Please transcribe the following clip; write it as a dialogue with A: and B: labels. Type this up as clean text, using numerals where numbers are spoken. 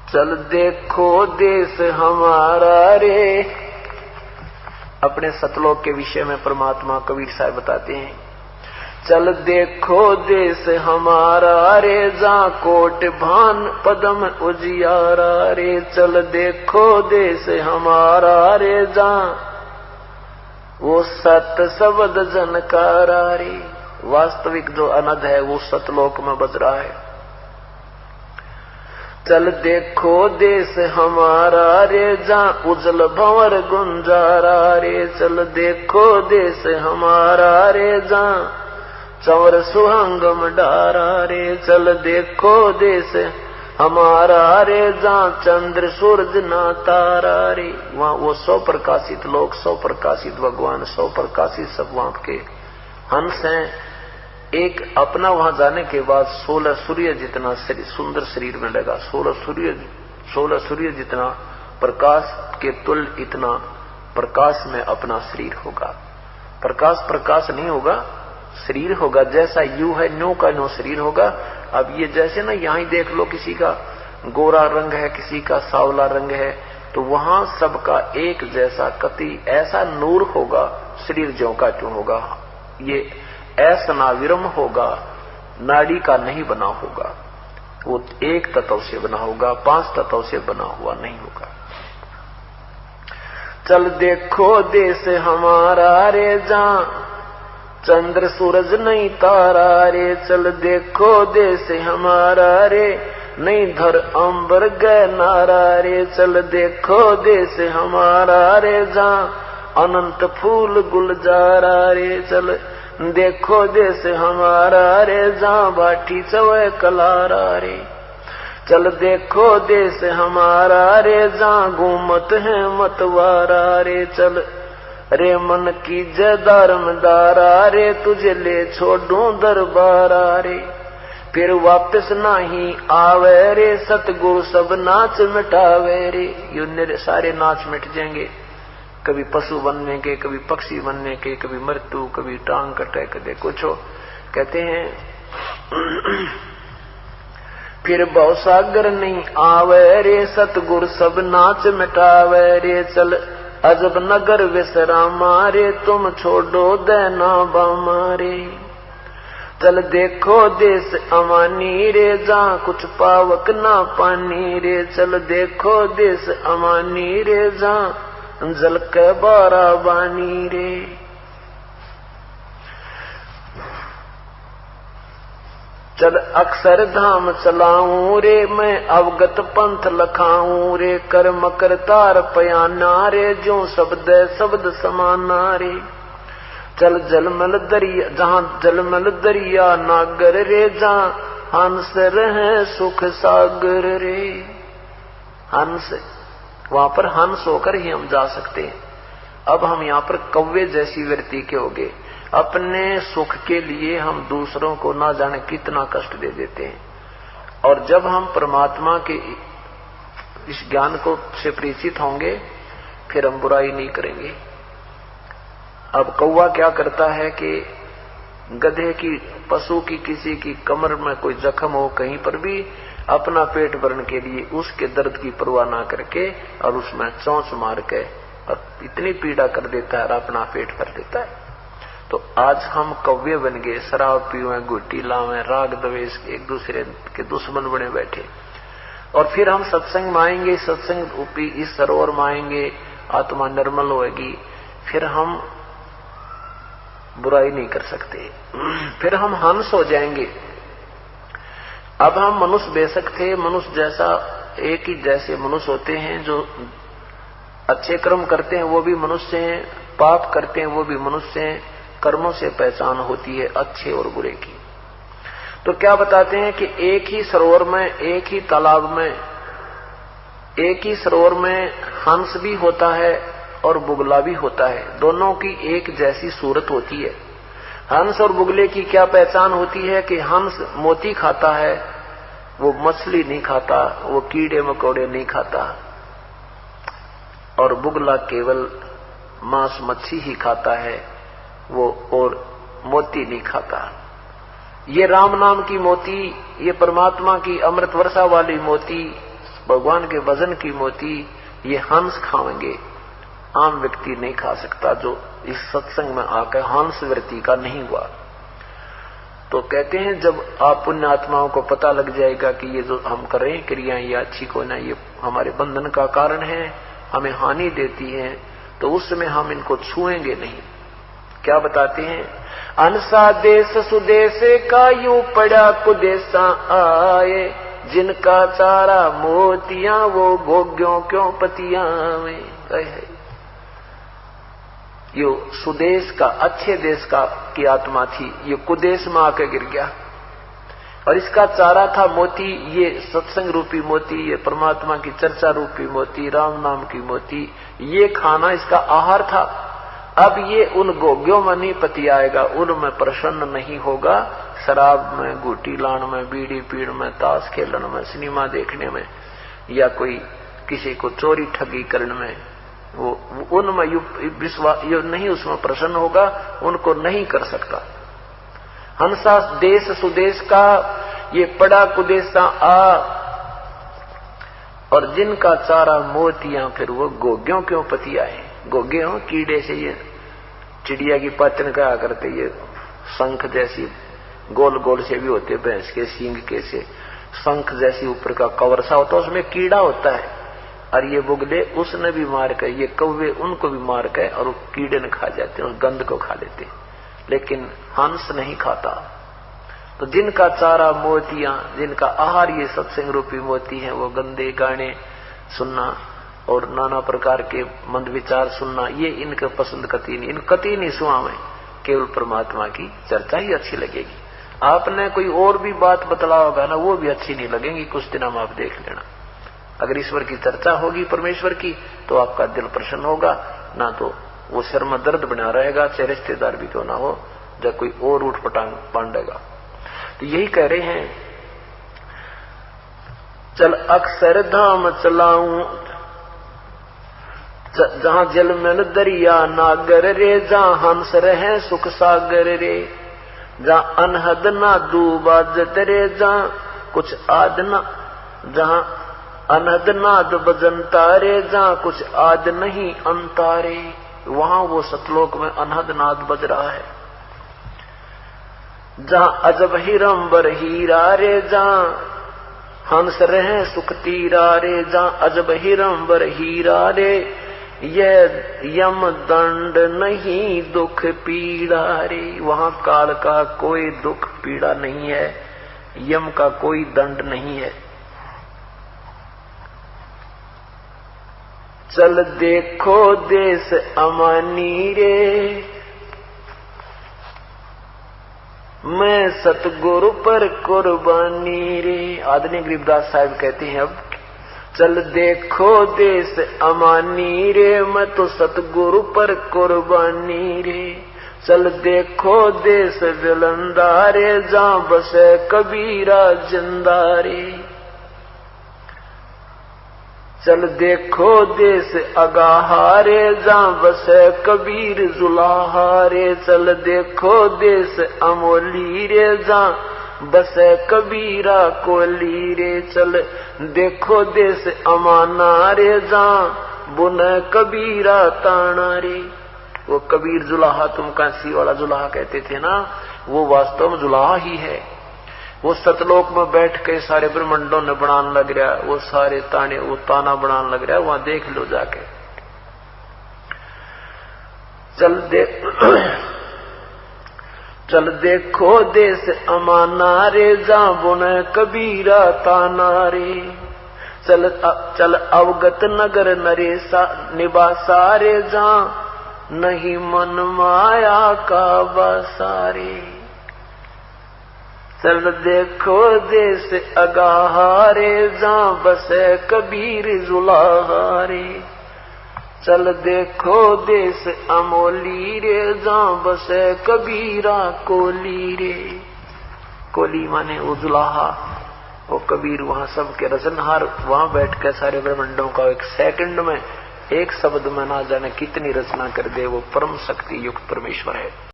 A: चल देखो देश हमारा रे। अपने सतलोक के विषय में परमात्मा कबीर साहब बताते हैं, चल देखो देश हमारा रे, जा कोट भान पदम उजियारा रे। चल देखो देश हमारा रे, जा वो सत शब्द जनकारा रे। वास्तविक जो अनद है वो सतलोक में बज रहा है। चल देखो देश हमारा रे, जा उजल भंवर गुंजारा रे। चल देखो देश हमारा रे, जा चंवर सुहंगम डारा रे। चल देखो देश हमारा रे, जा चंद्र सूरज ना तारा रे। वहां वो 100 प्रकाशित लोग, 100 प्रकाशित भगवान, 100 प्रकाशित सब वहां के हंस हैं। एक अपना वहां जाने के बाद 16 सूर्य जितना सुंदर शरीर में लगा। 16 सूर्य जितना प्रकाश के तुल्य इतना प्रकाश में अपना शरीर होगा। प्रकाश नहीं होगा, शरीर होगा। जैसा यू है न्यू का न्यू शरीर होगा। अब ये जैसे ना यहाँ ही देख लो, किसी का गोरा रंग है, किसी का सांवला रंग है, तो वहां सबका एक जैसा कति ऐसा नूर होगा। शरीर ज्यों का त्यों होगा। ये ऐसा विरम होगा, नाड़ी का नहीं बना होगा। वो एक तत्व से बना होगा, 5 तत्व से बना हुआ नहीं होगा। चल देखो देश हमारा रे, जा चंद्र सूरज नहीं तारा रे। चल देखो देश हमारा रे, नहीं धर अंबर गए नारा रे। चल देखो देश हमारा रे, जा अनंत फूल गुलजारा रे। चल देखो देश हमारा रे, जा बाठी चवे कलारा रे। चल देखो देश हमारा रे, जा घूमत है मतवारा रे। चल रे मन की जदारमदारा रे, तुझे ले छोड़ूं दरबारा रे। फिर वापस नहीं आवे रे, सतगुरु सब नाच मिटावे रे। ये सारे नाच मिट जाएंगे, कभी पशु बनने के, कभी पक्षी बनने के, कभी मृत्यु, कभी टांग कटे, कभी कुछ हो। कहते हैं फिर भवसागर नहीं आवे रे, सतगुरु सब नाच मिटावे रे। चल अजब नगर विश्रामा रे, तुम छोड़ो देना बामा रे। चल देखो देश अमानी रे, जा कुछ पावक ना पानी रे। चल देखो देश अमानी रे, जा जल के बारा बानी रे। चल अक्षर धाम चलाऊं रे, मैं अवगत पंथ लखाऊं रे। कर्म करतार पयाना रे, जो शब्द समाना रे। चल जलमल दरिया, जहां जलमल दरिया नागर रे, जहां हंस रहे सुख सागर रे। हंस, वहां पर हंस होकर ही हम जा सकते हैं। अब हम यहाँ पर कौवे जैसी वृत्ति के हो गए। अपने सुख के लिए हम दूसरों को ना जाने कितना कष्ट दे देते हैं। और जब हम परमात्मा के इस ज्ञान को से परिचित होंगे, फिर हम बुराई नहीं करेंगे। अब कौवा क्या करता है कि गधे की, पशु की, किसी की कमर में कोई जख्म हो कहीं पर भी, अपना पेट भरने के लिए उसके दर्द की परवाह ना करके और उसमें चोंच मार के और इतनी पीड़ा कर देता है और अपना पेट भर देता है। तो आज हम कौवे बन गए, शराब पीवे, गुट्टी लावे, राग द्वेष, एक दूसरे के दुश्मन बने बैठे। और फिर हम सत्संग में आएंगे, सत्संग रूपी इस सरोवर में आएंगे, आत्मा निर्मल होगी, फिर हम बुराई नहीं कर सकते, फिर हम हंस हो जाएंगे। अब हम मनुष्य बेशक थे, मनुष्य जैसा एक ही जैसे मनुष्य होते हैं। जो अच्छे कर्म करते हैं वो भी मनुष्य हैं, पाप करते हैं वो भी मनुष्य हैं। कर्मों से पहचान होती है अच्छे और बुरे की। तो क्या बताते हैं कि एक ही सरोवर में, एक ही तालाब में, एक ही सरोवर में हंस भी होता है और बुगला भी होता है। दोनों की एक जैसी सूरत होती है। हंस और बुगले की क्या पहचान होती है कि हंस मोती खाता है, वो मछली नहीं खाता, वो कीड़े मकोड़े नहीं खाता, और बुगला केवल मांस मच्छी ही खाता है, वो और मोती नहीं खाता। ये राम नाम की मोती, ये परमात्मा की अमृत वर्षा वाली मोती भगवान के भजन की मोती ये हंस खाएंगे, आम व्यक्ति नहीं खा सकता जो इस सत्संग में आकर हंस वृत्ति का नहीं हुआ। तो कहते हैं जब आप पुण्य आत्माओं को पता लग जाएगा कि ये जो हम कर रहे हैं क्रियाएं ये अच्छी को ना, ये हमारे बंधन का कारण है, हमें हानि देती है, तो उस समय हम इनको छुएंगे नहीं। क्या बताते हैं, अनसा देश सुदेश का यूं पड़ा कुदेशा आए, जिनका चारा मोतियां वो भोग्यों क्यों पतियां में। यो सुदेश का, अच्छे देश का की आत्मा थी, ये कुदेश में आकर गिर गया और इसका चारा था मोती, ये सत्संग रूपी मोती, ये परमात्मा की चर्चा रूपी मोती, राम नाम की मोती, ये खाना इसका आहार था। अब ये उन भोग्यों में नहीं पति आएगा, उनमें प्रसन्न नहीं होगा, शराब में, गुटी लान में, बीड़ी पीड़ में, ताश खेलन में, सिनेमा देखने में, या कोई किसी को चोरी ठगी करने में, वो उनमें विश्वास नहीं, उसमें प्रसन्न होगा, उनको नहीं कर सकता। हंसा देश सुदेश का ये पड़ा कुदेशा आ, और जिनका चारा मोतियां फिर वो गोग्यों क्यों पति आए। गोगे हो कीड़े से, ये चिड़िया की पाचन कहा करते, ये शंख जैसी गोल गोल से भी होते, भैंस के सींग के से शंख जैसी ऊपर का कवर सा होता है, उसमें कीड़ा होता है, और ये बुगले उसने भी मार कर, ये कौवे उनको भी मार कर और कीड़े ने खा जाते हैं, उस गंध को खा लेते, लेकिन हंस नहीं खाता। तो जिनका चारा मोतियां, जिनका आहार ये सत्संग रूपी मोती है, वो गंदे गाने सुनना और नाना प्रकार के मंद विचार सुनना, ये इनके पसंद कती नहीं सुना में, केवल परमात्मा की चर्चा ही अच्छी लगेगी। आपने कोई और भी बात बतला होगा ना, वो भी अच्छी नहीं लगेगी, कुछ दिन हम आप देख लेना। अगर ईश्वर की चर्चा होगी परमेश्वर की, तो आपका दिल प्रसन्न होगा, ना तो वो सिर में दर्द बना रहेगा, चाहे रिश्तेदार भी क्यों ना हो, जब कोई और उठ पटांग पांडेगा। तो यही कह रहे हैं, चल अक्सर धाम चलाऊं जहां जल में दरिया नागर रे, जहां हंस रहे सुख सागर रे, जहां अनहद ना डूबा जत रे, जहां कुछ आद ना, जहां अनहद नाद बजनता रे, जहां कुछ आद नहीं अंतारे, वहां वो सतलोक में अनहद नाद बज रहा है। जहां अजब हिरंबर हीरा रे, जहां हंस रहे सुख तीरा रे, जहां अजब हिरंबर हीरा रे, यह यम दंड नहीं दुख पीड़ा रे, वहां काल का कोई दुख पीड़ा नहीं है, यम का कोई दंड नहीं है। चल देखो देश अमानी रे, मैं सतगुरु पर कुर्बानी रे। आदरणीय गरीबदास साहब कहते हैं, अब चल देखो देश अमानी रे, मैं तो सतगुरु पर कुर्बानी रे। चल देखो देश जलंदा रे, जहां बसे कबीरा जिंदा रे। चल देखो देश अगाहारे, जहां बसे कबीर जुलाहारे। चल देखो देश अमोली रे, जहां बसे कबीरा कोली रे। चल देखो देश अमाना रे, जहां बुने कबीरा ताना रे। वो कबीर जुलाहा, तुम काशी वाला जुलाहा कहते थे ना, वो वास्तव में जुलाहा ही है। वो सतलोक में बैठ के सारे ब्रह्मंडों ने बनाने लग रहा, वो सारे ताने वो ताना बनाने लग रहा, वहां देख लो जाके। चल देखो देश अमाना रे, जहां बुने कबीरा ताना रे। चल अवगत नगर नरेसा निवासा रे, जहां नहीं मन माया का बसारे। चल देखो देश अगाहारे, जहां बसे कबीर जुलाहारे। चल देखो देश अमोली रे, जहां बसे कबीरा कोली रे। कोली माने उजुलाहा, वो कबीर वहां सबके रचनहार, वहां बैठ कर सारे ब्रह्मंडों का एक सेकंड में, एक शब्द में ना जाने कितनी रचना कर दे, वो परम शक्ति युक्त परमेश्वर है।